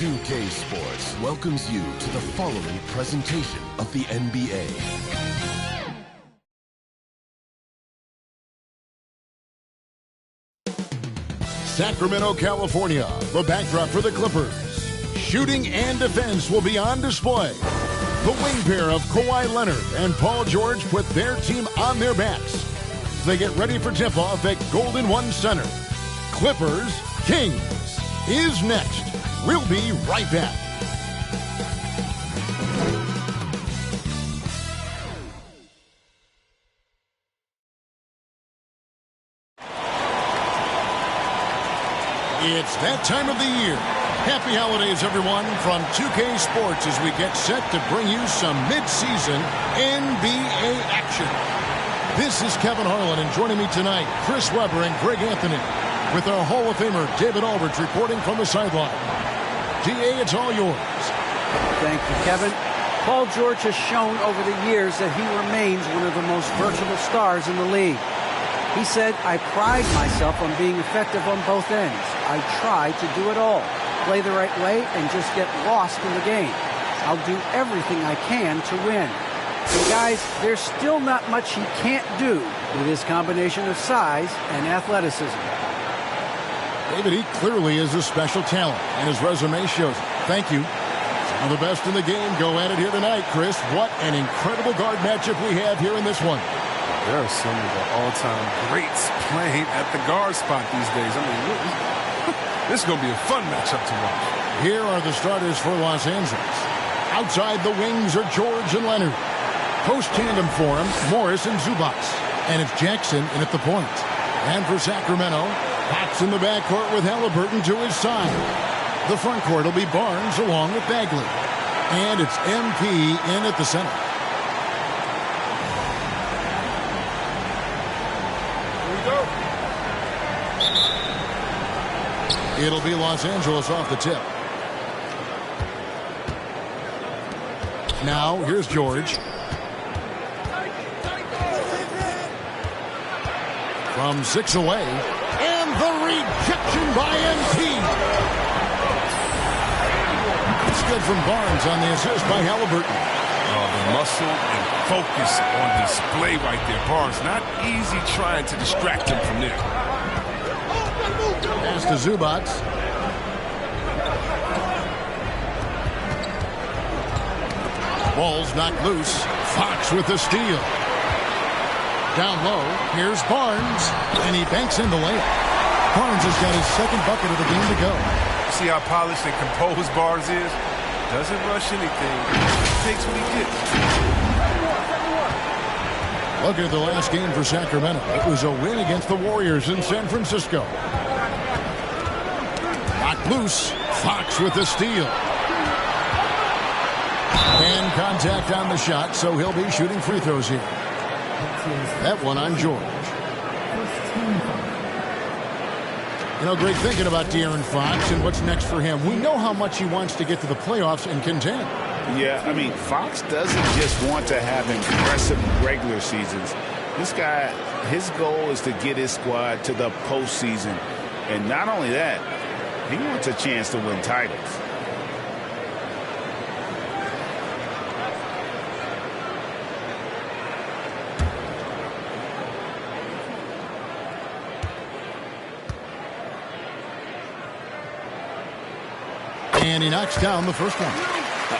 2K Sports welcomes you to the following presentation of the NBA. Sacramento, California, the backdrop for the Clippers. Shooting and defense will be on display. The wing pair of Kawhi Leonard and Paul George put their team on their backs. They get ready for tip-off at Golden One Center. Clippers Kings is next. We'll be right back. It's that time of the year. Happy holidays, everyone, from 2K Sports as we get set to bring you some mid-season NBA action. This is Kevin Harlan, and joining me tonight, Chris Webber and Greg Anthony, with our Hall of Famer David Aldridge reporting from the sideline. DA, it's all yours. Thank you, Kevin. Paul George has shown over the years that he remains one of the most versatile stars in the league. He said, I pride myself on being effective on both ends. I try to do it all, play the right way, and just get lost in the game. I'll do everything I can to win. And guys, there's still not much he can't do with his combination of size and athleticism. David, he clearly is a special talent, and his resume shows it. Thank you. Some of the best in the game go at it here tonight, Chris. What an incredible guard matchup we have here in this one. There are some of the all-time greats playing at the guard spot these days. I mean, this is going to be a fun matchup to watch. Here are the starters for Los Angeles. Outside the wings are George and Leonard. Post tandem for him, Morris and Zubac. And it's Jackson in at the point. And for Sacramento, Fox in the backcourt with Halliburton to his side. The front court will be Barnes along with Bagley. And it's MP in at the center. It'll be Los Angeles off the tip. Now, here's George. From 6 away. And the rejection by MP. It's good from Barnes on the assist by Halliburton. The muscle and focus on display right there. Barnes, not easy trying to distract him from there. Pass to Zubac. Ball's knocked loose. Fox with the steal. Down low, here's Barnes, and he banks in the layup. Barnes has got his second bucket of the game to go. See how polished and composed Barnes is? Doesn't rush anything. Takes what he gets. Look at the last game for Sacramento. It was a win against the Warriors in San Francisco. Knocked loose. Fox with the steal. And contact on the shot, so he'll be shooting free throws here. That one on George. You know, great thinking about De'Aaron Fox and what's next for him. We know how much he wants to get to the playoffs and contend. Yeah, I mean, Fox doesn't just want to have impressive regular seasons. This guy, his goal is to get his squad to the postseason. And not only that, he wants a chance to win titles. And he knocks down the first one.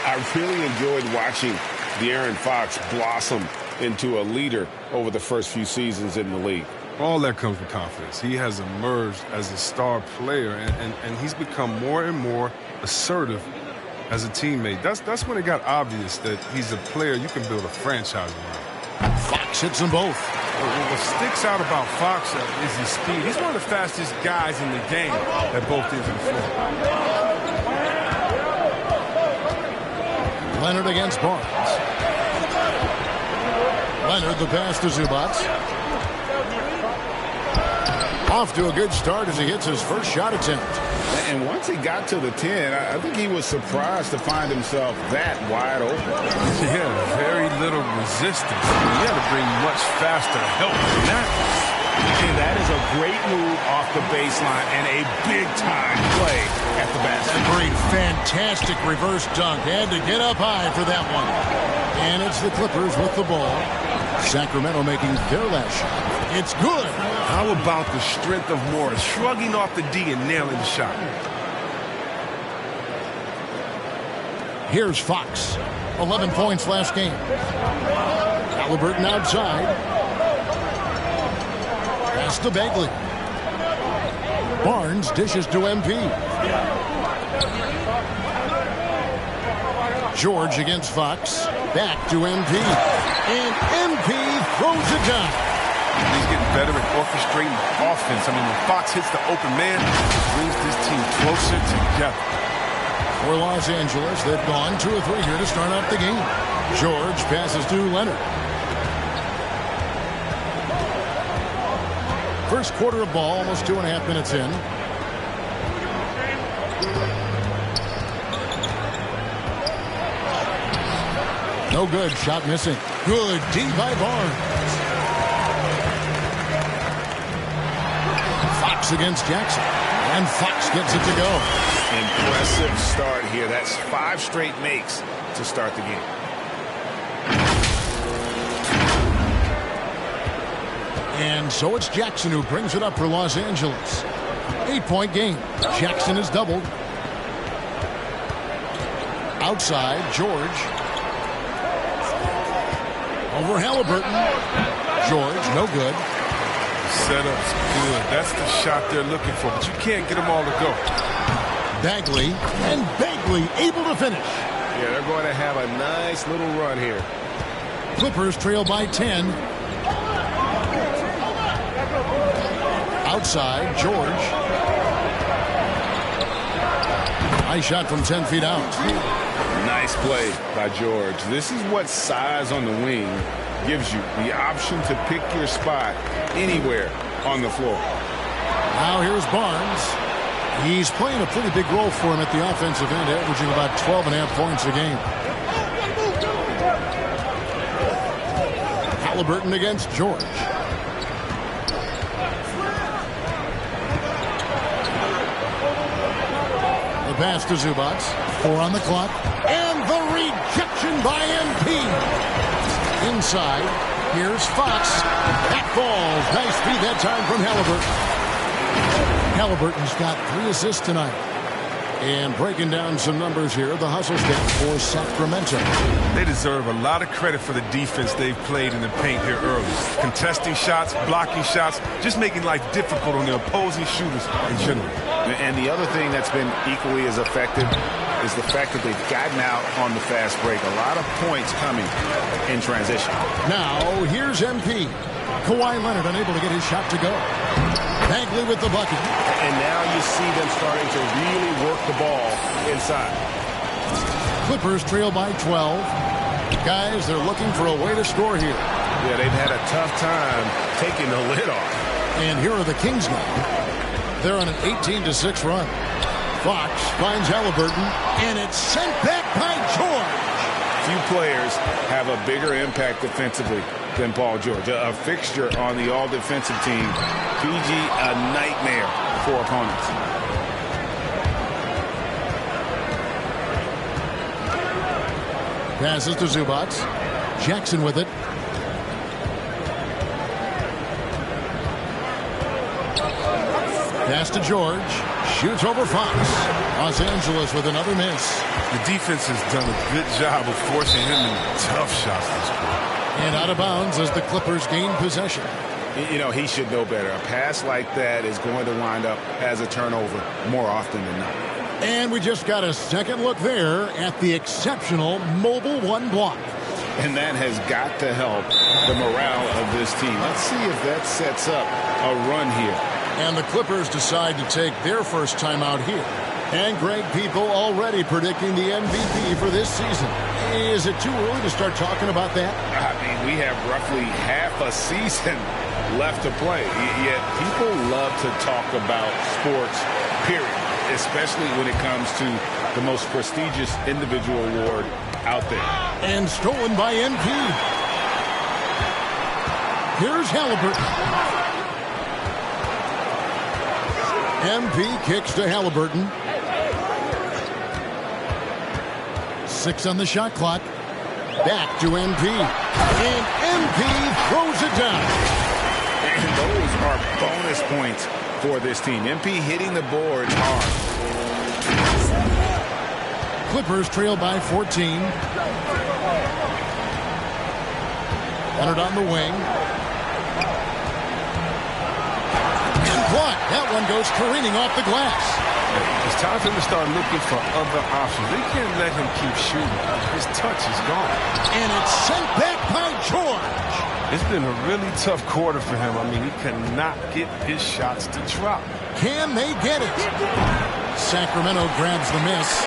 I really enjoyed watching De'Aaron Fox blossom into a leader over the first few seasons in the league. All that comes with confidence. He has emerged as a star player, and he's become more and more assertive as a teammate. That's when it got obvious that he's a player you can build a franchise around. Fox hits them both. What sticks out about Fox is his speed. He's one of the fastest guys in the game at both ends of the floor. Leonard against Barnes. Leonard the pass to Zubac. Off to a good start as he hits his first shot attempt. And once he got to the 10, I think he was surprised to find himself that wide open. Yeah, very little resistance. He had to bring much faster help than that. And that is a great move off the baseline and a big-time play at the basket. Great, fantastic reverse dunk. Had to get up high for that one. And it's the Clippers with the ball. Sacramento making their last shot. It's good. How about the strength of Morris, shrugging off the D and nailing the shot? Here's Fox. 11 points last game. Halliburton outside. Pass to Bagley. Barnes dishes to MP. George against Fox. Back to MP. And MP throws it down. He's getting better at orchestrating offense. I mean, when Fox hits the open man, it brings this team closer together. For Los Angeles, they've gone 2 of 3 here to start out the game. George passes to Leonard. First quarter of ball, almost 2.5 minutes in. No good. Shot missing. Good. D by Barnes. Fox against Jackson. And Fox gets it to go. Impressive start here. That's 5 straight makes to start the game. And so it's Jackson who brings it up for Los Angeles. 8-point game. Jackson is doubled. Outside, George. Over Halliburton. George, no good. Setup's good. That's the shot they're looking for, but you can't get them all to go. Bagley, and Bagley able to finish. Yeah, they're going to have a nice little run here. Clippers trail by 10. Outside, George. Nice shot from 10 feet out. Nice play by George. This is what size on the wing gives you, the option to pick your spot anywhere on the floor. Now here's Barnes. He's playing a pretty big role for him at the offensive end, averaging about 12.5 points a game. Halliburton against George. The pass to Zubac. 4 on the clock. And the rejection by MP. Inside. Here's Fox. That falls. Nice feed that time from Halliburton. Halliburton's got 3 assists tonight. And breaking down some numbers here, the hustle stat for Sacramento. They deserve a lot of credit for the defense they've played in the paint here early. Contesting shots, blocking shots, just making life difficult on the opposing shooters in general. And the other thing that's been equally as effective is the fact that they've gotten out on the fast break. A lot of points coming in transition. Now, here's MP. Kawhi Leonard unable to get his shot to go. Bagley with the bucket. And now you see them starting to really work the ball inside. Clippers trail by 12. Guys, they're looking for a way to score here. Yeah, they've had a tough time taking the lid off. And here are the Kings now. They're on an 18-6 run. Fox finds Halliburton, and it's sent back by George. Few players have a bigger impact defensively than Paul George. A fixture on the all-defensive team. PG, a nightmare for opponents. Passes to Zubac. Jackson with it. Pass to George. Shoots over Fox. Los Angeles with another miss. The defense has done a good job of forcing him into tough shots this quarter. And out of bounds as the Clippers gain possession. You know, he should know better. A pass like that is going to wind up as a turnover more often than not. And we just got a second look there at the exceptional mobile 1 block. And that has got to help the morale of this team. Let's see if that sets up a run here. And the Clippers decide to take their first time out here. And Greg, people already predicting the MVP for this season. Is it too early to start talking about that? I mean, we have roughly half a season left to play. Yet people love to talk about sports, period, especially when it comes to the most prestigious individual award out there. And stolen by MP. Here's Halliburton. MP kicks to Halliburton. 6 on the shot clock. Back to MP. And MP throws it down. And those are bonus points for this team. MP hitting the boards hard. Clippers trail by 14. Leonard on the wing. And blocked. That one goes careening off the glass. It's time for him to start looking for other options. They can't let him keep shooting. His touch is gone. And it's sent back by George. It's been a really tough quarter for him. I mean, he cannot get his shots to drop. Can they get it? Sacramento grabs the miss.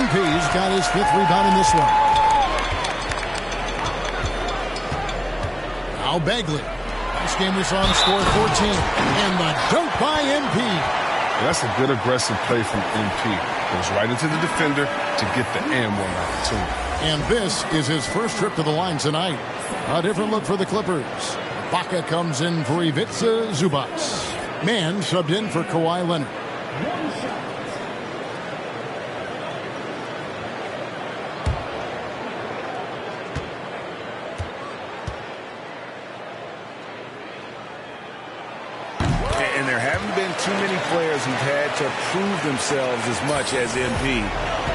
MP's got his 5th rebound in this one. Now Bagley. This game we saw him score 14. And the dunk by MP. That's a good aggressive play from MP. Goes right into the defender to get the and one opportunity. And this is his first trip to the line tonight. A different look for the Clippers. Ibaka comes in for Ivica Zubac. Mann subbed in for Kawhi Leonard. And there haven't been too many players who've had to prove themselves as much as MP.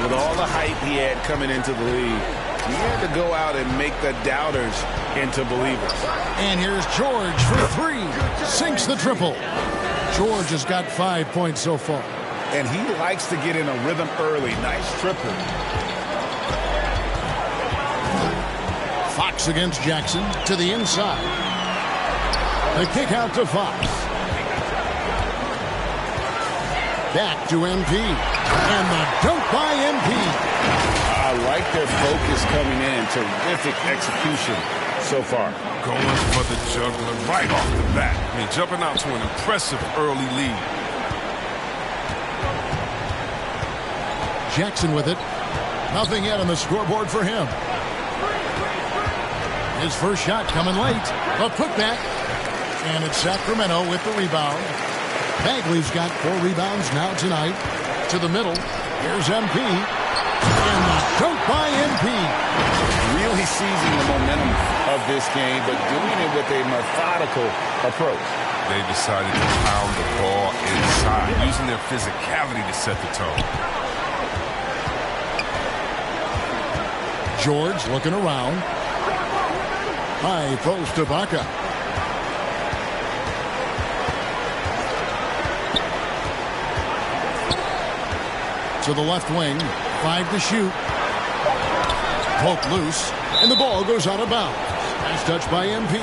With all the hype he had coming into the league, he had to go out and make the doubters into believers. And here's George for 3. Sinks the triple. George has got 5 points so far. And he likes to get in a rhythm early. Nice triple. Fox against Jackson to the inside. The kick out to Fox. Back to MP. And the dunk by MP. I like their focus coming in. Terrific execution so far. Going for the juggler right off the bat. I mean, jumping out to an impressive early lead. Jackson with it. Nothing yet on the scoreboard for him. His first shot coming late. A putback. And it's Sacramento with the rebound. Bagley's got 4 rebounds now tonight. To the middle. Here's MP. And the dunk by MP. Really seizing the momentum of this game, but doing it with a methodical approach. They decided to pound the ball inside, using their physicality to set the tone. George looking around. High post to Ibaka. To the left wing. 5 to shoot. Poke loose. And the ball goes out of bounds. Nice touch by MP.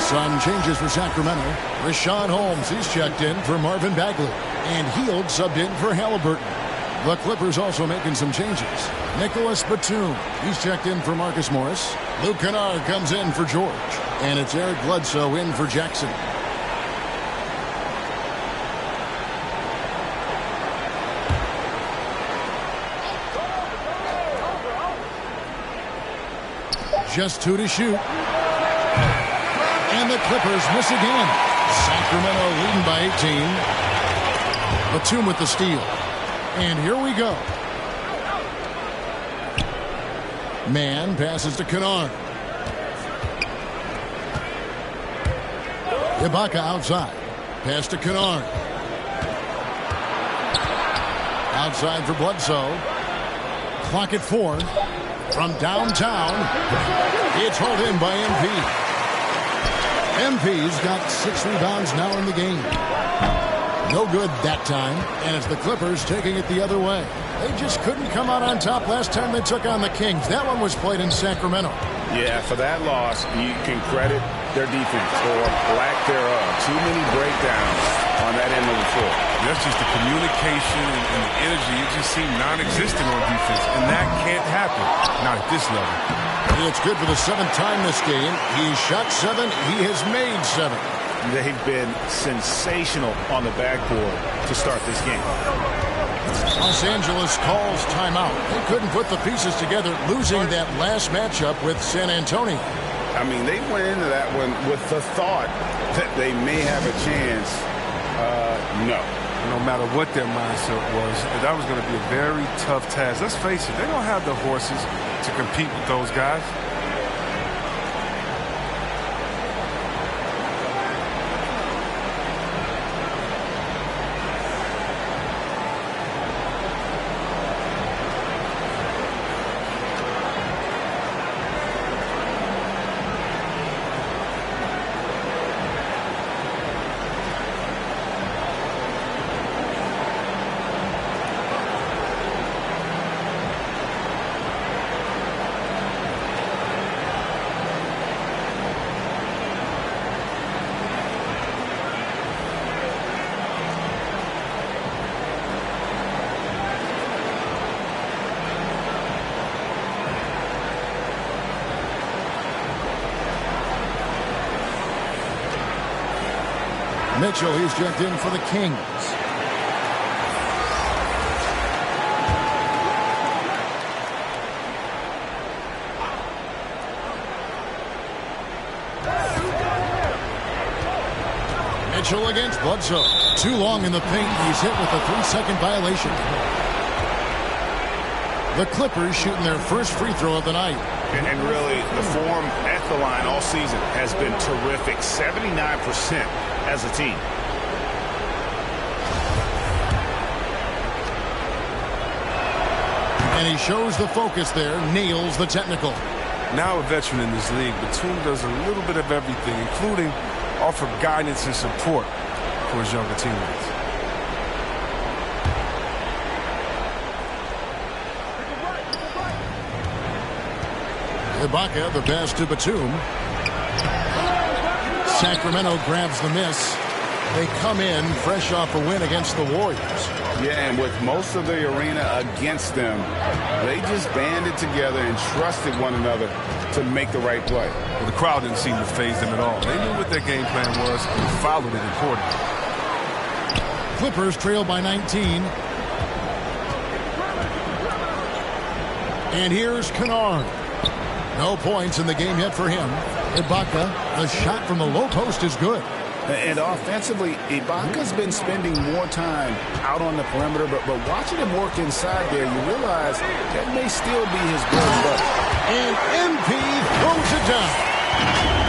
Sun changes for Sacramento. Rashawn Holmes, he's checked in for Marvin Bagley. And Hield subbed in for Halliburton. The Clippers also making some changes. Nicholas Batum, he's checked in for Marcus Morris. Luke Kennard comes in for George. And it's Eric Bledsoe in for Jackson. Just 2 to shoot. And the Clippers miss again. Sacramento leading by 18. Batum with the steal. And here we go. Mann passes to Kennard. Ibaka outside. Pass to Kennard. Outside for Bledsoe. Clock at 4. From downtown, it's hauled in by MP. MP's got 6 rebounds now in the game. No good that time, and it's the Clippers taking it the other way. They just couldn't come out on top last time they took on the Kings. That one was played in Sacramento. Yeah, for that loss, you can credit their defense or lack thereof. Too many breakdowns on that end of the floor. That's just the communication and the energy. It just seemed non-existent on defense, and that can't happen. Not at this level. It's good for the 7th time this game. He's shot 7. He has made 7. They've been sensational on the backboard to start this game. Los Angeles calls timeout. They couldn't put the pieces together, losing that last matchup with San Antonio. I mean, they went into that one with the thought that they may have a chance. No. No matter what their mindset was, that was going to be a very tough task. Let's face it, they don't have the horses to compete with those guys. Mitchell, he's checked in for the Kings. Mitchell against Bledsoe. Too long in the paint. He's hit with a 3-second violation. The Clippers shooting their first free throw of the night. And really, the form at the line all season has been terrific. 79% as a team. And he shows the focus there. Nails the technical. Now a veteran in this league, Batum does a little bit of everything, including offer guidance and support for his younger teammates. Ibaka, the pass to Batum. Sacramento grabs the miss. They come in fresh off a win against the Warriors. Yeah, and with most of the arena against them, they just banded together and trusted one another to make the right play. Well, the crowd didn't seem to faze them at all. They knew what their game plan was and followed it accordingly. Clippers trail by 19. And here's Kennard. No points in the game yet for him. Ibaka, the shot from the low post is good. And offensively, Ibaka's been spending more time out on the perimeter, but watching him work inside there, you realize that may still be his bread and butter. And MP throws it down.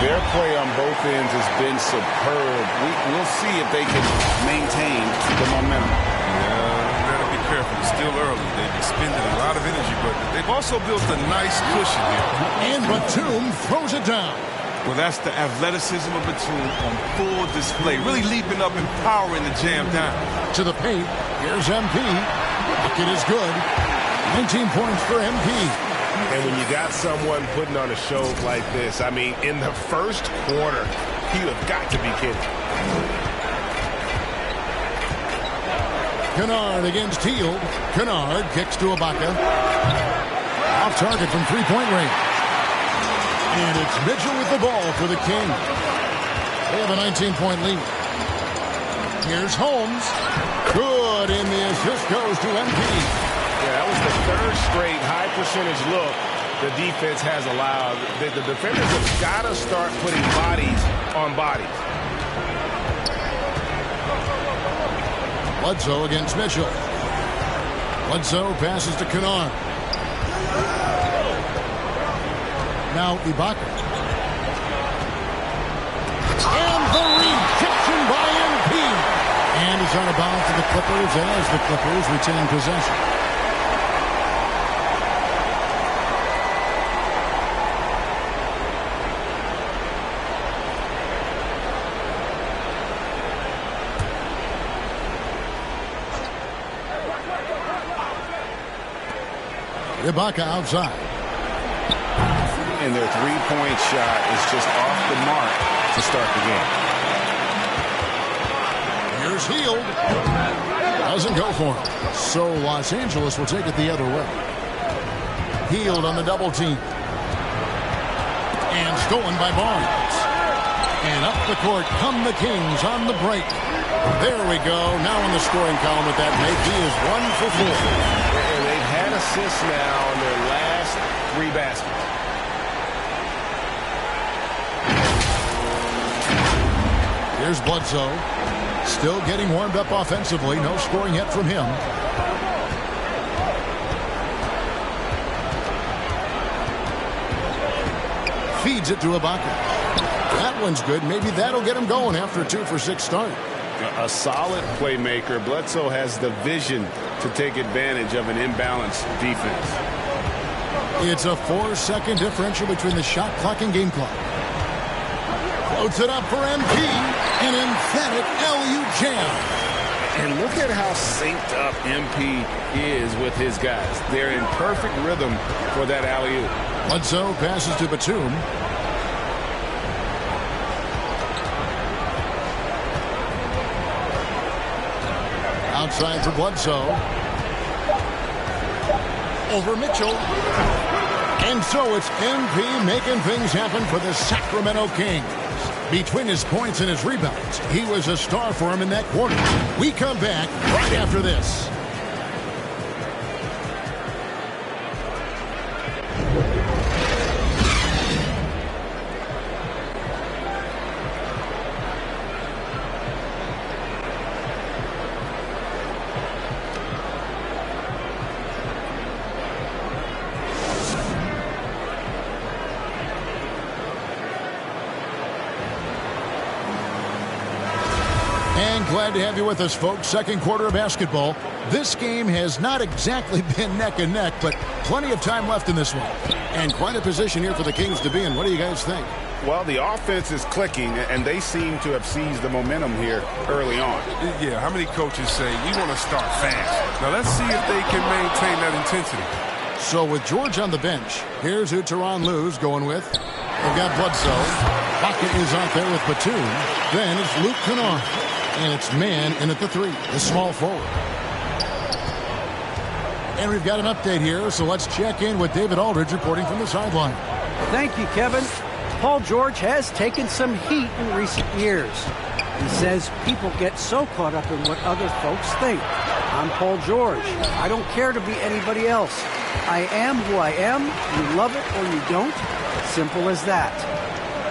Their play on both ends has been superb. We'll see if they can maintain the momentum. Yeah, better be careful. It's still early. They've expended a lot of energy, but they've also built a nice cushion here. And Batum throws it down. Well, that's the athleticism of Batum on full display. Really leaping up and powering the jam down. To the paint. Here's MP. Bucket is good. 19 points for MP. And when you got someone putting on a show like this, I mean, in the first quarter, you have got to be kidding. Kennard against Hield. Kennard kicks to Ibaka. Off target from three-point range. And it's Mitchell with the ball for the Kings. They have a 19-point lead. Here's Holmes. Good, and the assist goes to MP. Yeah, that was the third straight high-percentage look the defense has allowed. The defenders have got to start putting bodies on bodies. Bledsoe against Mitchell. Bledsoe passes to Kennard. Now Ibaka. And the rejection by MP. And it's out of bounds to the Clippers as the Clippers retain possession. Ibaka outside. And their three-point shot is just off the mark to start the game. Here's Hield. Doesn't go for him. So Los Angeles will take it the other way. Hield on the double team. And stolen by Barnes. And up the court come the Kings on the break. There we go. Now in the scoring column with that make. He is 1 for 4. And they've had assists now on their last 3 baskets. Here's Bledsoe. Still getting warmed up offensively. No scoring yet from him. Feeds it to Ibaka. That one's good. Maybe that'll get him going after a 2-for-6 start. A solid playmaker. Bledsoe has the vision to take advantage of an imbalanced defense. It's a 4-second differential between the shot clock and game clock. Floats it up for MP. An emphatic LU jam. And look at how synced up MP is with his guys. They're in perfect rhythm for that alley-oop. Bledsoe passes to Batum. Outside for Bledsoe. Over Mitchell. And so it's MP making things happen for the Sacramento Kings. Between his points and his rebounds, he was a star for him in that quarter. We come back right after this. Glad to have you with us, folks. Second quarter of basketball. This game has not exactly been neck and neck, but plenty of time left in this one. And quite a position here for the Kings to be in. What do you guys think? Well, the offense is clicking, and they seem to have seized the momentum here early on. Yeah, how many coaches say, we want to start fast? Now, let's see if they can maintain that intensity. So with George on the bench, here's who Tyronn Lue's going with. They've got Bledsoe. Bucket is out there with Batum. Then it's Luke Kennard. And it's man in at the 3, the small forward. And we've got an update here, so let's check in with David Aldridge reporting from the sideline. Thank you, Kevin. Paul George has taken some heat in recent years. He says people get so caught up in what other folks think. I'm Paul George. I don't care to be anybody else. I am who I am. You love it or you don't. Simple as that.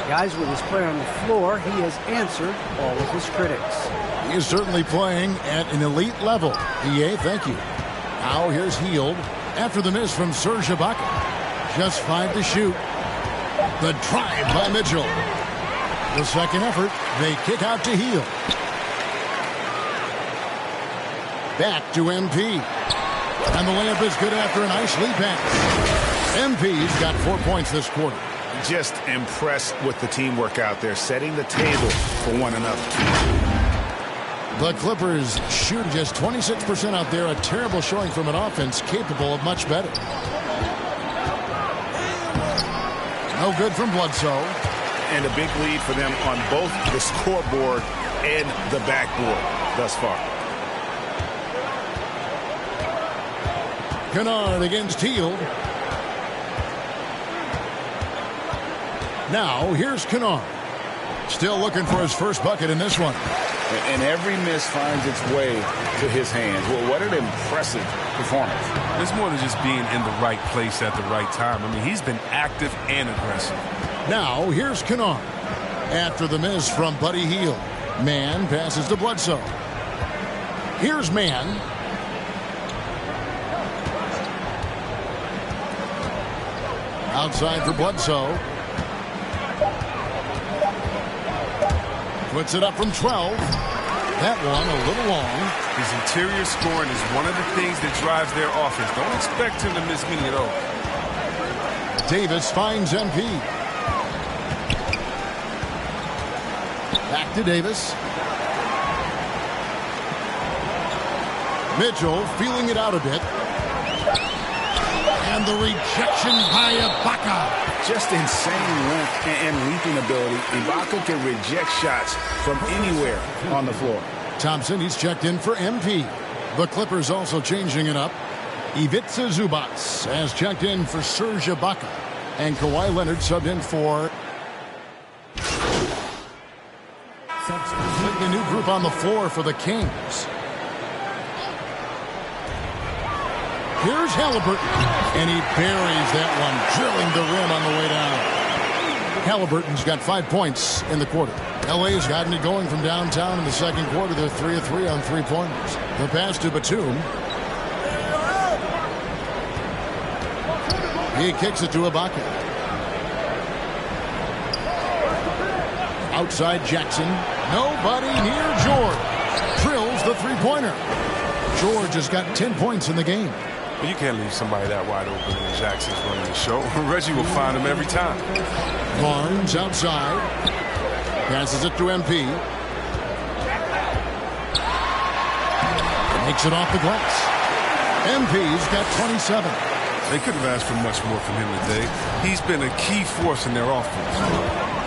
Guys, with his play on the floor, he has answered all of his critics. He is certainly playing at an elite level. EA, thank you. Now here's Hield after the miss from Serge Ibaka. Just 5 to shoot. The drive by Mitchell. The second effort, they kick out to Hield. Back to MP. And the layup is good after a nice lead pass. MP's got 4 points this quarter. Just impressed with the teamwork out there, setting the table for one another. The Clippers shoot just 26% out there, a terrible showing from an offense capable of much better. No good from Bledsoe. And a big lead for them on both the scoreboard and the backboard thus far. Kennard against Hield. Now, here's Kennard. Still looking for his first bucket in this one. And every miss finds its way to his hands. Well, what an impressive performance. It's more than just being in the right place at the right time. I mean, he's been active and aggressive. Now, here's Kennard. After the miss from Buddy Hield. Man passes to Bledsoe. Here's Man. Outside for Bledsoe. Puts it up from 12. That one a little long. His interior scoring is one of the things that drives their offense. Don't expect him to miss many at all. Davis finds MP. Back to Davis. Mitchell feeling it out a bit. And the rejection by Ibaka. Just insane length and leaping ability. Ibaka can reject shots from anywhere on the floor. Thompson, he's checked in for MP. The Clippers also changing it up. Ivica Zubac has checked in for Serge Ibaka. And Kawhi Leonard subbed in for... The new group on the floor for the Kings. Here's Halliburton, and he buries that one, drilling the rim on the way down. Halliburton's got 5 points in the quarter. LA's gotten it going from downtown in the second quarter. They're 3 of 3 on three-pointers. The pass to Batum. He kicks it to Ibaka. Outside Jackson. Nobody near George. Drills the three-pointer. George has got 10 points in the game. But you can't leave somebody that wide open when Jackson's running the show. Reggie will find him every time. Barnes outside. Passes it to MP. Makes it off the glass. MP's got 27. They couldn't have asked for much more from him today. He's been a key force in their offense.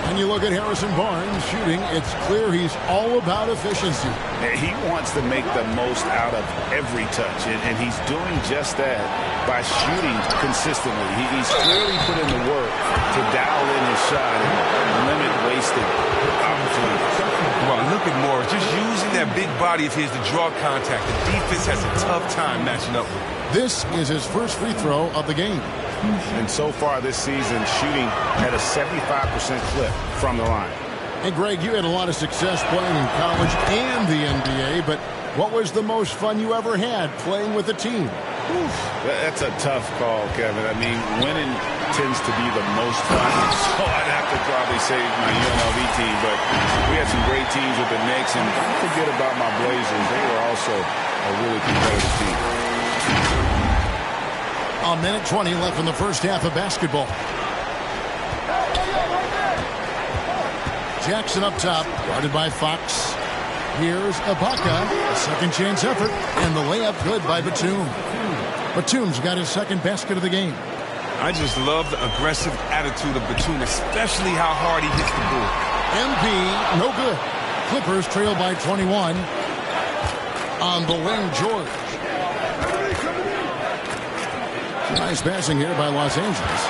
And you look at Harrison Barnes shooting, it's clear he's all about efficiency. He wants to make the most out of every touch, and he's doing just that by shooting consistently. He's clearly put in the work to dial in his shot and limit wasted opportunities. Well, look at Morris, just using that big body of his to draw contact. The defense has a tough time matching up with him. This is his first free throw of the game. And so far this season, shooting at a 75% clip from the line. Hey, Greg, you had a lot of success playing in college and the NBA, but what was the most fun you ever had playing with a team? Oof, that's a tough call, Kevin. I mean, winning tends to be the most fun. So I'd have to probably say my UNLV team, but we had some great teams with the Knicks, and don't forget about my Blazers. They were also a really competitive team. A minute 20 left in the first half of basketball. Jackson up top, guarded by Fox. Here's Ibaka, a second chance effort, and the layup good by Batum. Batum's got his second basket of the game. I just love the aggressive attitude of Batum, especially how hard he hits the ball. MP, no good. Clippers trail by 21. On the wing, George. Nice passing here by Los Angeles.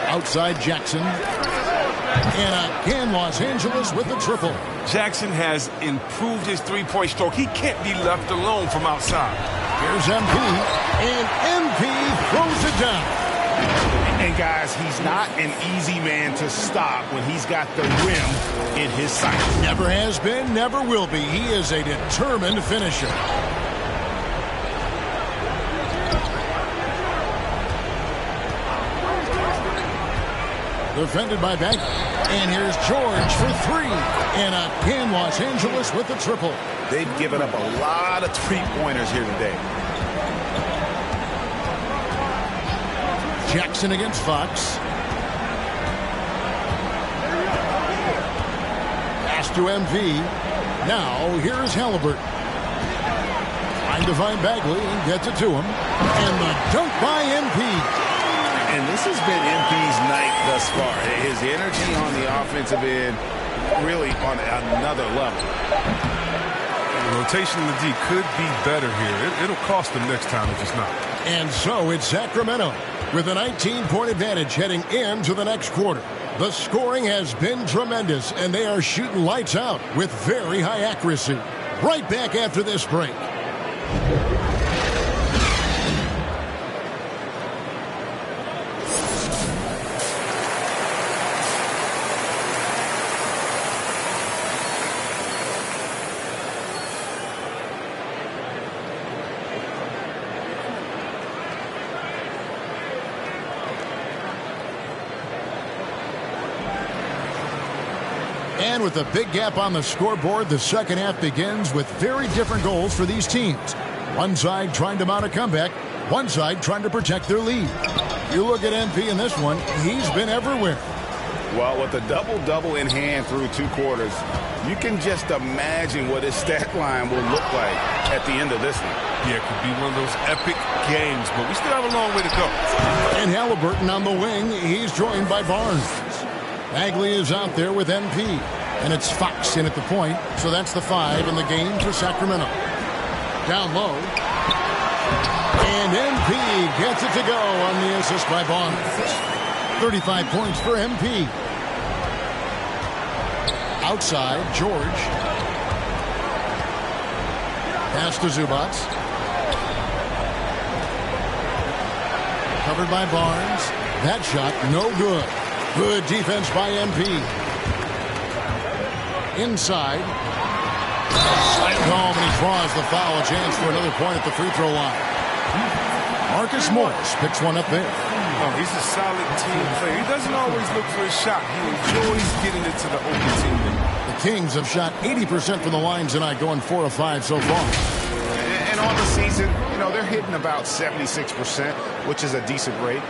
Outside Jackson. And again, Los Angeles with the triple. Jackson has improved his three-point stroke. He can't be left alone from outside. Here's MP, and MP throws it down. And guys, he's not an easy man to stop when he's got the rim in his sights. Never has been, never will be. He is a determined finisher. Defended by Beck. And here's George for three. And again, Los Angeles with the triple. They've given up a lot of three-pointers here today. Jackson against Fox. Pass to MV. Now, here's Halliburton. Trying to find Bagley and gets it to him. And the dunk by MP. And this has been MP's night thus far. His energy on the offensive end really on another level. The rotation in the D could be better here. It'll cost them next time if it's not. And so it's Sacramento with a 19-point advantage heading into the next quarter. The scoring has been tremendous, and they are shooting lights out with very high accuracy. Right back after this break. And with a big gap on the scoreboard, the second half begins with very different goals for these teams. One side trying to mount a comeback, one side trying to protect their lead. You look at MP in this one, he's been everywhere. Well, with a double-double in hand through two quarters, you can just imagine what his stat line will look like at the end of this one. Yeah, it could be one of those epic games, but we still have a long way to go. And Halliburton on the wing, he's joined by Barnes. Bagley is out there with MP. And it's Fox in at the point, so that's the 5 in the game for Sacramento. Down low. And MP gets it to go on the assist by Barnes. 35 points for MP. Outside, George. Pass to Zubac. Covered by Barnes. That shot, no good. Good defense by MP. Inside. Slammed home, and he draws the foul. A chance for another point at the free throw line. Marcus Morris picks one up there. Oh, he's a solid team player. He doesn't always look for a shot. He enjoys getting it to the open team. The Kings have shot 80% from the line tonight, going 4 of 5 so far. And on the season, you know, they're hitting about 76%, which is a decent rate.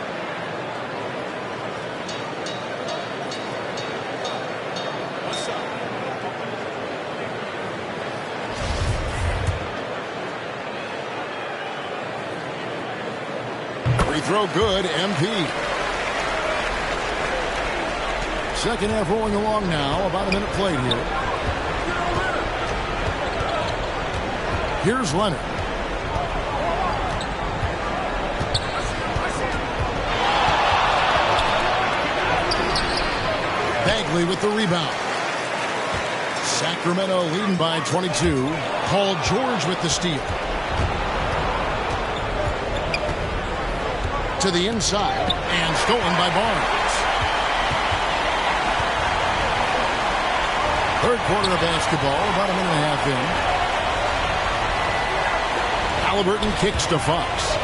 Throw good, MP. Second half rolling along now. About a minute played here. Here's Leonard. Bagley with the rebound. Sacramento leading by 22. Paul George with the steal. To the inside and stolen by Barnes. Third quarter of basketball, about a minute and a half in. Halliburton kicks to Fox.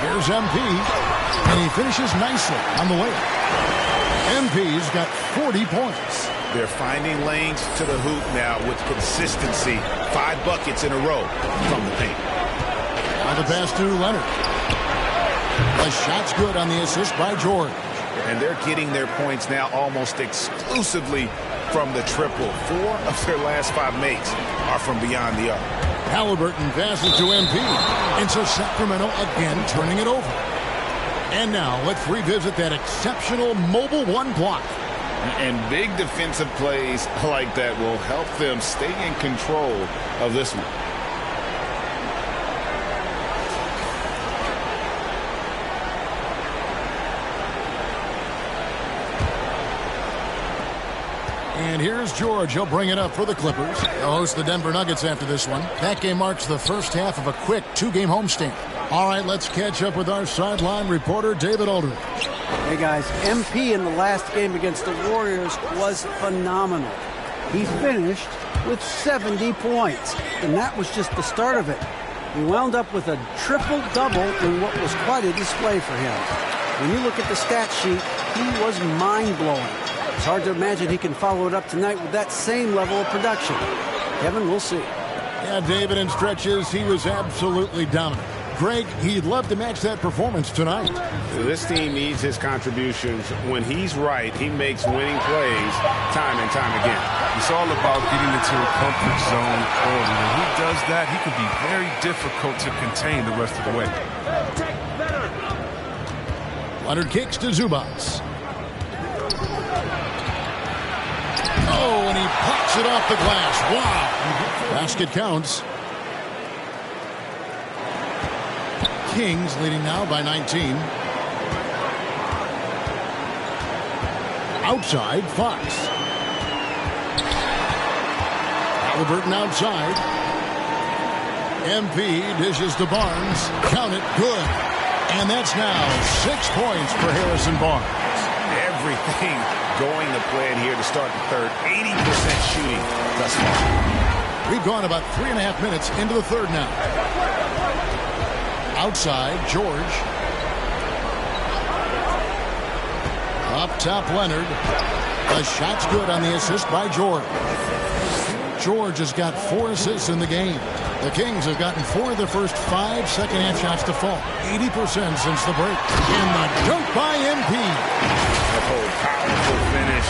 Here's MP, and he finishes nicely on the layup. MP's got 40 points. They're finding lanes to the hoop now with consistency. 5 buckets in a row from the paint. Now the pass to Leonard. The shot's good on the assist by George. And they're getting their points now almost exclusively from the triple. 4 of their last 5 makes are from beyond the arc. Halliburton passes to MP. And so Sacramento again turning it over. And now let's revisit that exceptional mobile 1 block. And big defensive plays like that will help them stay in control of this one. And here's George. He'll bring it up for the Clippers. They'll host the Denver Nuggets after this one. That game marks the first half of a quick 2-game homestand. All right, let's catch up with our sideline reporter, David Aldridge. Hey, guys, MP in the last game against the Warriors was phenomenal. He finished with 70 points, and that was just the start of it. He wound up with a triple-double in what was quite a display for him. When you look at the stat sheet, he was mind-blowing. It's hard to imagine he can follow it up tonight with that same level of production. Kevin, we'll see. Yeah, David, in stretches, he was absolutely dominant. Greg, he'd love to match that performance tonight. This team needs his contributions. When he's right, he makes winning plays time and time again. It's all about getting into a comfort zone early. When he does that, he can be very difficult to contain the rest of the way. Leonard kicks to Zubats. Oh, and he pops it off the glass. Wow. Basket counts. Kings leading now by 19. Outside, Fox. Halliburton outside. MP dishes to Barnes. Count it, good. And that's now 6 points for Harrison Barnes. Everything going to plan here to start the third. 80% shooting thus far. We've gone about 3.5 minutes into the third now. Outside, George. Up top, Leonard. The shot's good on the assist by George. George has got 4 assists in the game. The Kings have gotten 4 of their first 5 second-half shots to fall. 80% since the break. And the dunk by MP. Oh, powerful finish.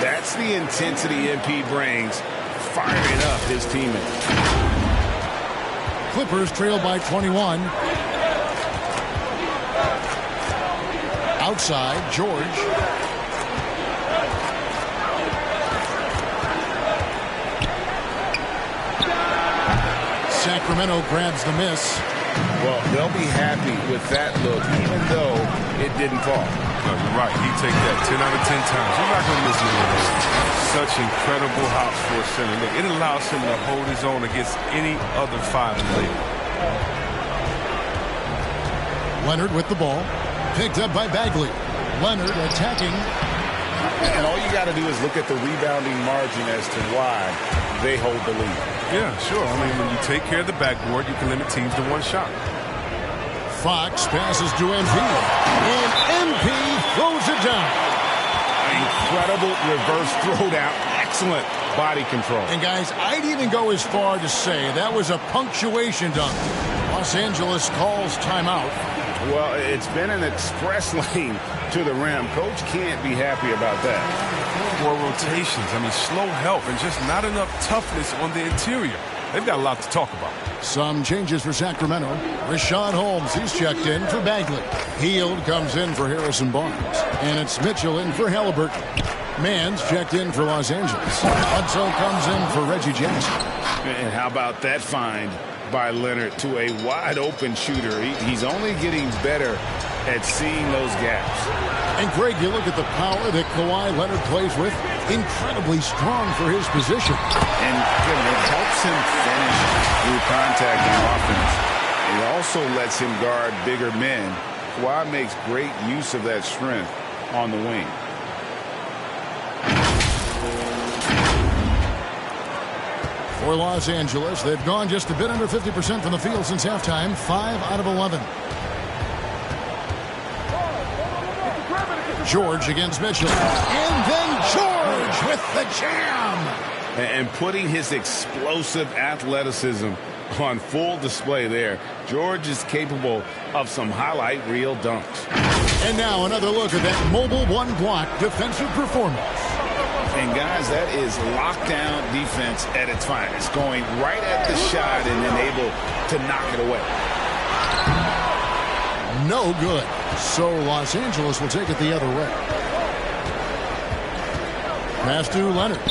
That's the intensity MP brings, firing up his teammates. Clippers trail by 21. Outside, George. Sacramento grabs the miss. Well, they'll be happy with that look, even though it didn't fall. No, you're right. He take that 10 out of 10 times. You're not going to miss it. Such incredible hops for a center. Look, it allows him to hold his own against any other 5 in the league. Leonard with the ball. Picked up by Bagley. Leonard attacking. And all you got to do is look at the rebounding margin as to why they hold the lead. Yeah, sure. I mean, when you take care of the backboard, you can limit teams to 1 shot. Fox passes to MP. And MP throws it down. Incredible reverse throwdown. Excellent body control. And guys, I'd even go as far to say that was a punctuation dunk. Los Angeles calls timeout. Well, it's been an express lane to the rim. Coach can't be happy about that. More rotations. I mean, slow help and just not enough toughness on the interior. They've got a lot to talk about. Some changes for Sacramento. Rashad Holmes, he's checked in for Bagley. Hield comes in for Harrison Barnes. And it's Mitchell in for Halliburton. Mann's checked in for Los Angeles. Hudson comes in for Reggie Jackson. And how about that find by Leonard to a wide-open shooter? He's only getting better at seeing those gaps. And, Greg, you look at the power that Kawhi Leonard plays with. Incredibly strong for his position. And it helps him finish through contact and offense. It also lets him guard bigger men. Kawhi makes great use of that strength on the wing. For Los Angeles, they've gone just a bit under 50% from the field since halftime, 5 out of 11. George against Mitchell. And then George with the jam. And putting his explosive athleticism on full display there. George is capable of some highlight reel dunks. And now another look at that mobile one-block defensive performance. And, guys, that is lockdown defense at its finest. Going right at the shot and then able to knock it away. No good. So Los Angeles will take it the other way. Pass to Leonard.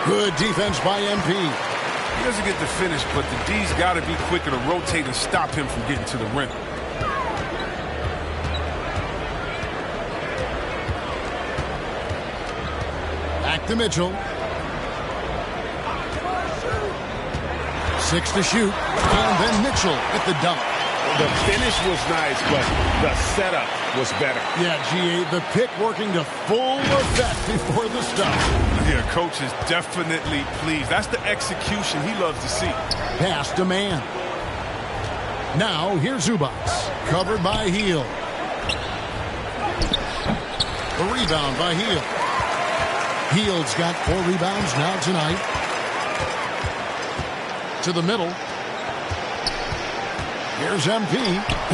Good defense by MP. He doesn't get the finish, but the D's got to be quicker to rotate and stop him from getting to the rim. Back to Mitchell. 6 to shoot. And then Mitchell at the dunk. The finish was nice, but the setup was better. Yeah, G.A., the pick working to full effect before the stop. Yeah, coach is definitely pleased. That's the execution he loves to see. Pass to man. Now, here's Zubac. Covered by Hield. The rebound by Hield. Hield's got 4 rebounds now tonight. To the middle. Here's MP.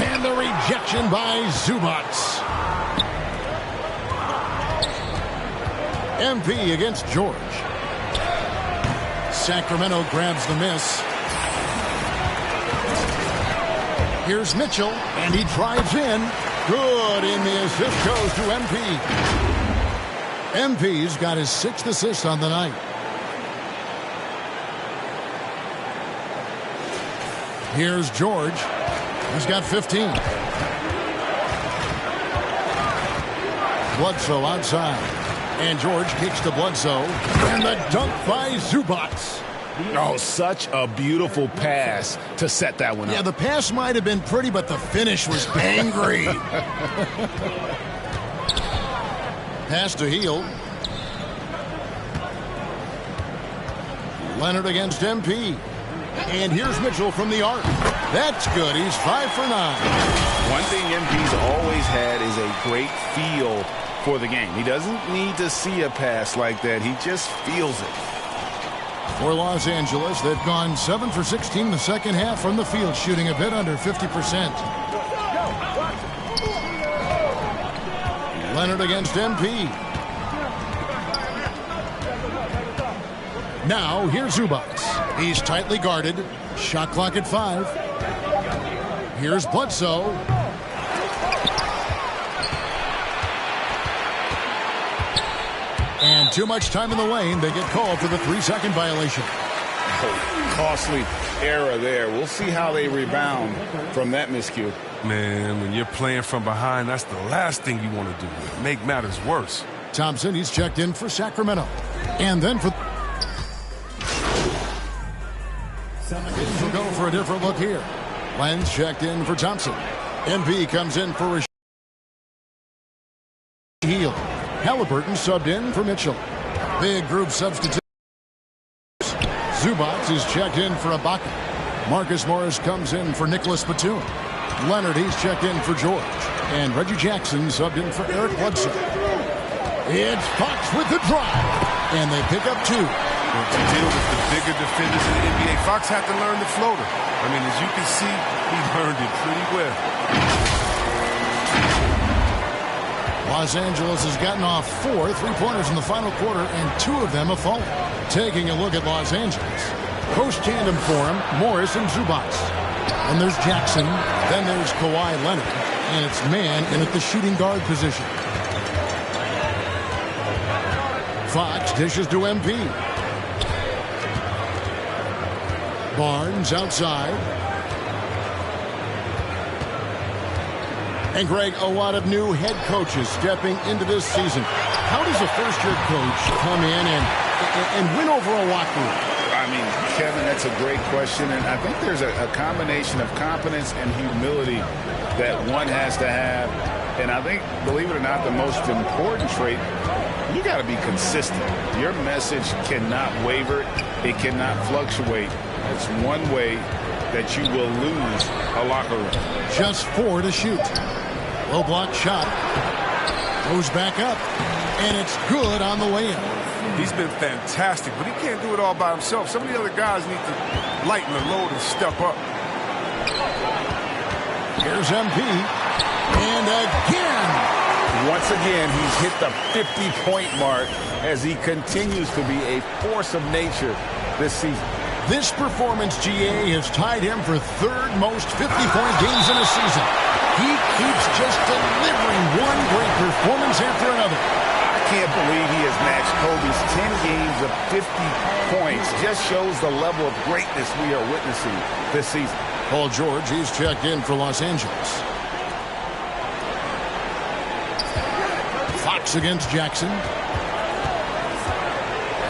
And the rejection by Zubac. MP against George. Sacramento grabs the miss. Here's Mitchell, and he drives in. Good, and the assist goes to MP. MP's got his 6th assist on the night. Here's George. He's got 15. Bledsoe outside. And George kicks to Bledsoe. And the dunk by Zubac. Oh, such a beautiful pass to set that one up. Yeah, the pass might have been pretty, but the finish was angry. Pass to Hield. Leonard against MP. And here's Mitchell from the arc. That's good. He's 5 for 9. One thing MP's always had is a great feel for the game. He doesn't need to see a pass like that. He just feels it. For Los Angeles, they've gone 7 for 16 in the second half from the field, shooting a bit under 50%. Leonard against MP. Now, here's Zubac. He's tightly guarded. Shot clock at 5. Here's Bledsoe. And too much time in the lane. They get called for the 3-second violation. Oh, costly error there. We'll see how they rebound from that miscue. Man, when you're playing from behind, that's the last thing you want to do. Make matters worse. Thompson, he's checked in for Sacramento. And then for... We'll go for a different look here. Lenz checked in for Thompson. MP comes in for Hield. Halliburton subbed in for Mitchell. Big group substitute. Zubac is checked in for Ibaka. Marcus Morris comes in for Nicholas Batum. Leonard, he's checked in for George. And Reggie Jackson subbed in for Eric Bledsoe. It's Fox with the drive. And they pick up 2. Well, to deal with the bigger defenders in the NBA, Fox had to learn the floater. I mean, as you can see, he learned it pretty well. Los Angeles has gotten off 4 3-pointers in the final quarter, and 2 of them have fallen. Taking a look at Los Angeles. Post tandem for him, Morris and Zubac. And there's Jackson. Then there's Kawhi Leonard. And it's man in at the shooting guard position. Fox dishes to MP. Barnes outside. And, Greg, a lot of new head coaches stepping into this season. How does a first-year coach come in and win over a locker room? I mean, Kevin, that's a great question. And I think there's a combination of confidence and humility that one has to have. And I think, believe it or not, the most important trait, you got to be consistent. Your message cannot waver. It cannot fluctuate. It's one way that you will lose a locker room. Just 4 to shoot. Low block shot. Goes back up. And it's good on the way in. He's been fantastic, but he can't do it all by himself. Some of the other guys need to lighten the load and step up. Here's MP. And again. Once again, he's hit the 50-point mark as he continues to be a force of nature this season. This performance, GA, has tied him for third most 50-point games in a season. He keeps just delivering one great performance after another. I can't believe he has matched Kobe's 10 games of 50 points. Just shows the level of greatness we are witnessing this season. Paul George, he's checked in for Los Angeles. Fox against Jackson.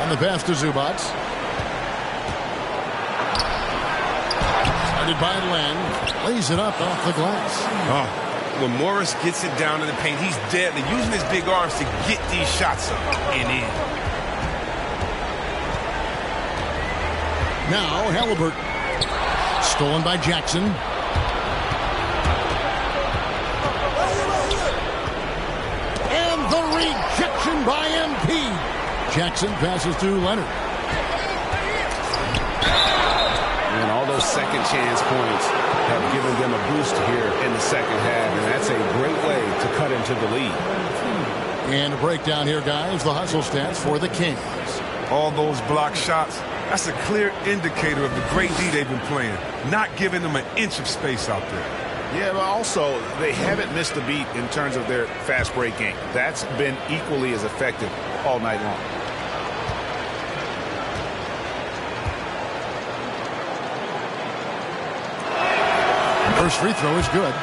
And the pass to Zubac. Started by Len. Lays it up off the glass. Oh, when Morris gets it down in the paint, he's deadly, using his big arms to get these shots up and in. Now Halliburton. Stolen by Jackson. And the rejection by MP. Jackson passes to Leonard. And all those second chance points have given them a boost here in the second half, and that's a great way to cut into the lead. And a breakdown here, guys. The hustle stats for the Kings. All those block shots, that's a clear indicator of the great D they've been playing, not giving them an inch of space out there. Yeah, but also, they haven't missed a beat in terms of their fast break game. That's been equally as effective all night long. First free throw is good.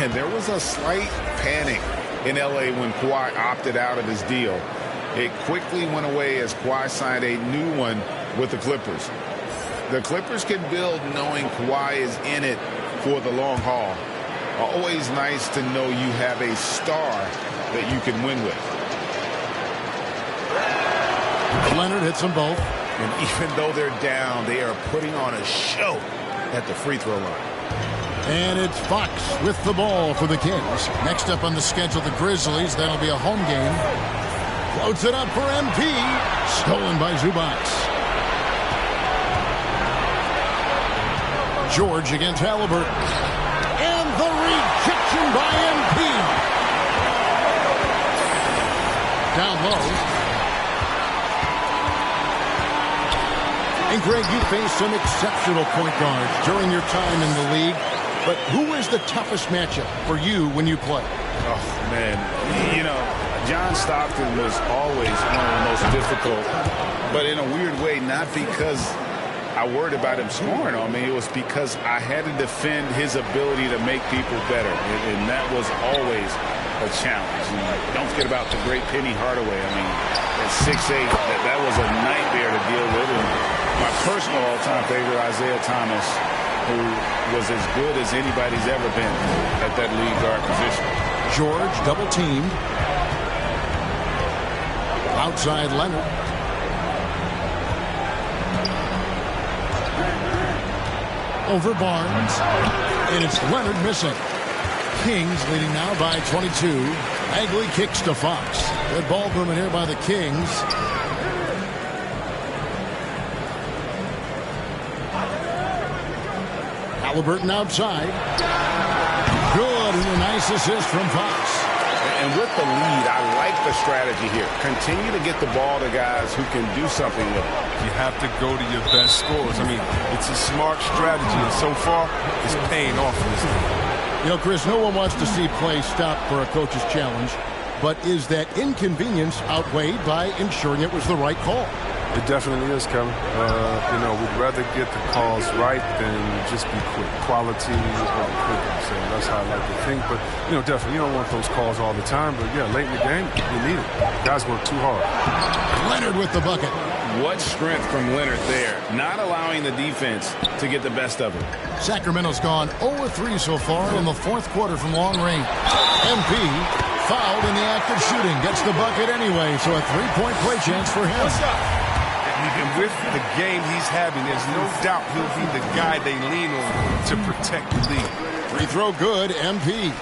And there was a slight panic in L.A. when Kawhi opted out of his deal. It quickly went away as Kawhi signed a new one with the Clippers. The Clippers can build knowing Kawhi is in it for the long haul. Always nice to know you have a star that you can win with. Leonard hits them both. And even though they're down, they are putting on a show at the free throw line. And it's Fox with the ball for the Kings. Next up on the schedule, the Grizzlies. That'll be a home game. Floats it up for MP. Stolen by Zubac. George against Halliburton. And the rejection by MP. Down low. And Greg, you faced some exceptional point guards during your time in the league. But who is the toughest matchup for you when you play? Oh, man. You know, John Stockton was always one of the most difficult. But in a weird way, not because I worried about him scoring on me. It was because I had to defend his ability to make people better. And that was always a challenge. And don't forget about the great Penny Hardaway. I mean, at 6'8", that was a nightmare to deal with. And my personal all-time favorite, Isaiah Thomas, who was as good as anybody's ever been at that lead guard position. George double-teamed. Outside Leonard. Over Barnes. And it's Leonard missing. Kings leading now by 22. Bagley kicks to Fox. Good ball movement here by the Kings. Halliburton outside. Good, and a nice assist from Fox. And with the lead, I like the strategy here. Continue to get the ball to guys who can do something with it. You have to go to your best scorers. I mean, it's a smart strategy, and so far, it's paying off in this game. You know, Chris, no one wants to see play stop for a coach's challenge, but is that inconvenience outweighed by ensuring it was the right call? It definitely is, Kevin. You know, we'd rather get the calls right than just be quick. Quality over quick. So that's how I like to think. But, you know, definitely, you don't want those calls all the time. But, yeah, late in the game, you need it. Guys work too hard. Leonard with the bucket. What strength from Leonard there, not allowing the defense to get the best of him. Sacramento's gone 0-3 so far in the fourth quarter from long range. MP fouled in the act of shooting. Gets the bucket anyway, so a three-point play chance for him. And with the game he's having, there's no doubt he'll be the guy they lean on to protect the lead. Free throw good, MP.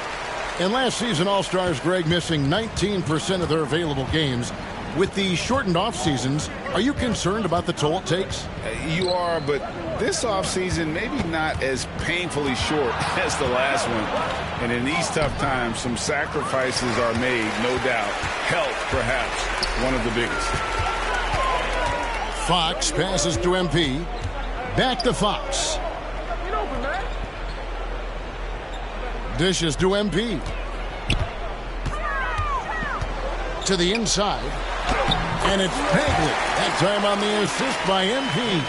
In last season, All-Stars, Greg, missing 19% of their available games. With the shortened off seasons, are you concerned about the toll it takes? You are, but this offseason maybe not as painfully short as the last one. And in these tough times, some sacrifices are made, no doubt. Health, perhaps, one of the biggest. Fox passes to MP. Back to Fox. Dishes to MP. To the inside. And it's Bagley. That time on the assist by MP.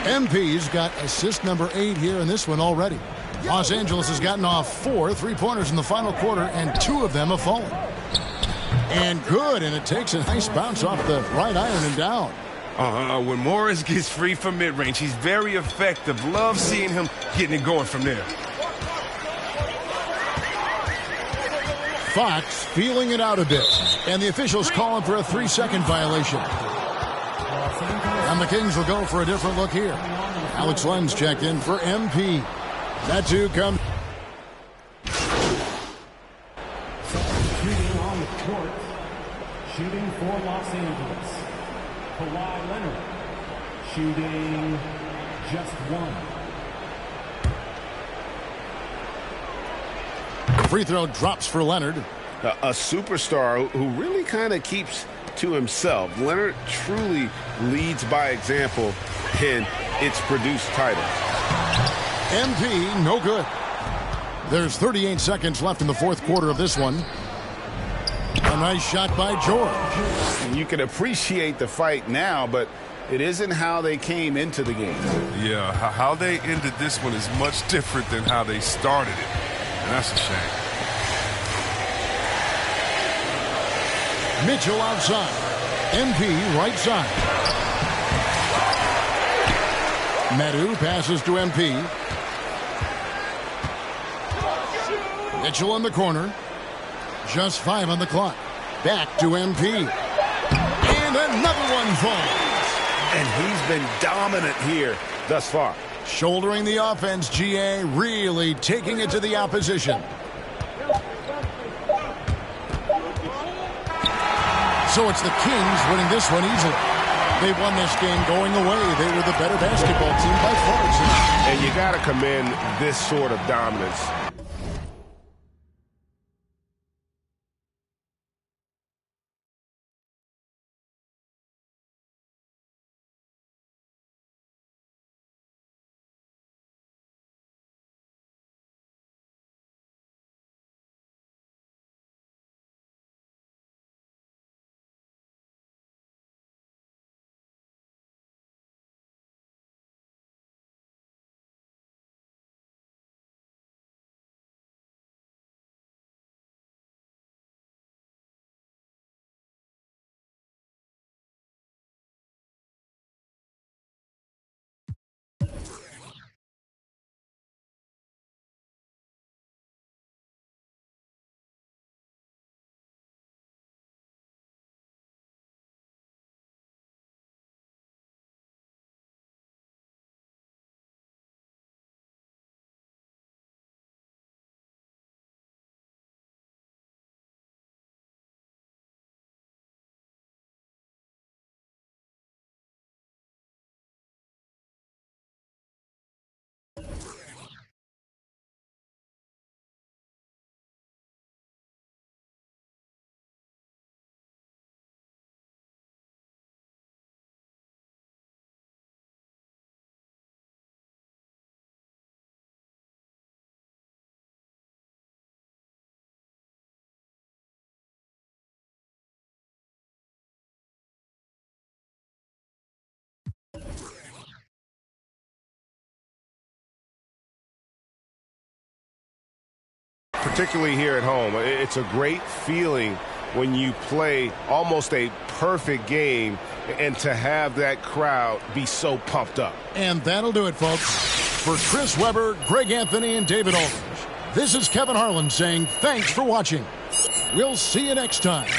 MP's got assist number 8 here in this one already. Los Angeles has gotten off 4 3-pointers in the final quarter, and 2 of them have fallen. And good, and it takes a nice bounce off the right iron and down. When Morris gets free from mid-range, he's very effective. Love seeing him getting it going from there. Fox feeling it out a bit, and the officials calling for a 3-second violation. And the Kings will go for a different look here. Alex Lenz checked in for MP. That too comes. Shooting on the court, shooting for Los Angeles. Kawhi Leonard shooting just 1. Free throw drops for Leonard. A superstar who really kind of keeps to himself. Leonard truly leads by example, and it's produced titles. MP, no good. There's 38 seconds left in the fourth quarter of this one. A nice shot by George. And you can appreciate the fight now, but it isn't how they came into the game. Yeah, how they ended this one is much different than how they started it. And that's a shame. Mitchell outside. MP right side. Medu passes to MP. Mitchell in the corner. Just 5 on the clock. Back to MP. And another one falls. And he's been dominant here thus far. Shouldering the offense, GA really taking it to the opposition. So it's the Kings winning this one easily. They won this game going away. They were the better basketball team by far tonight. And you got to commend this sort of dominance. particularly here at home. It's a great feeling when you play almost a perfect game and to have that crowd be so pumped up. And that'll do it, folks. For Chris Webber, Greg Anthony, and David Aldridge, this is Kevin Harlan saying thanks for watching. We'll see you next time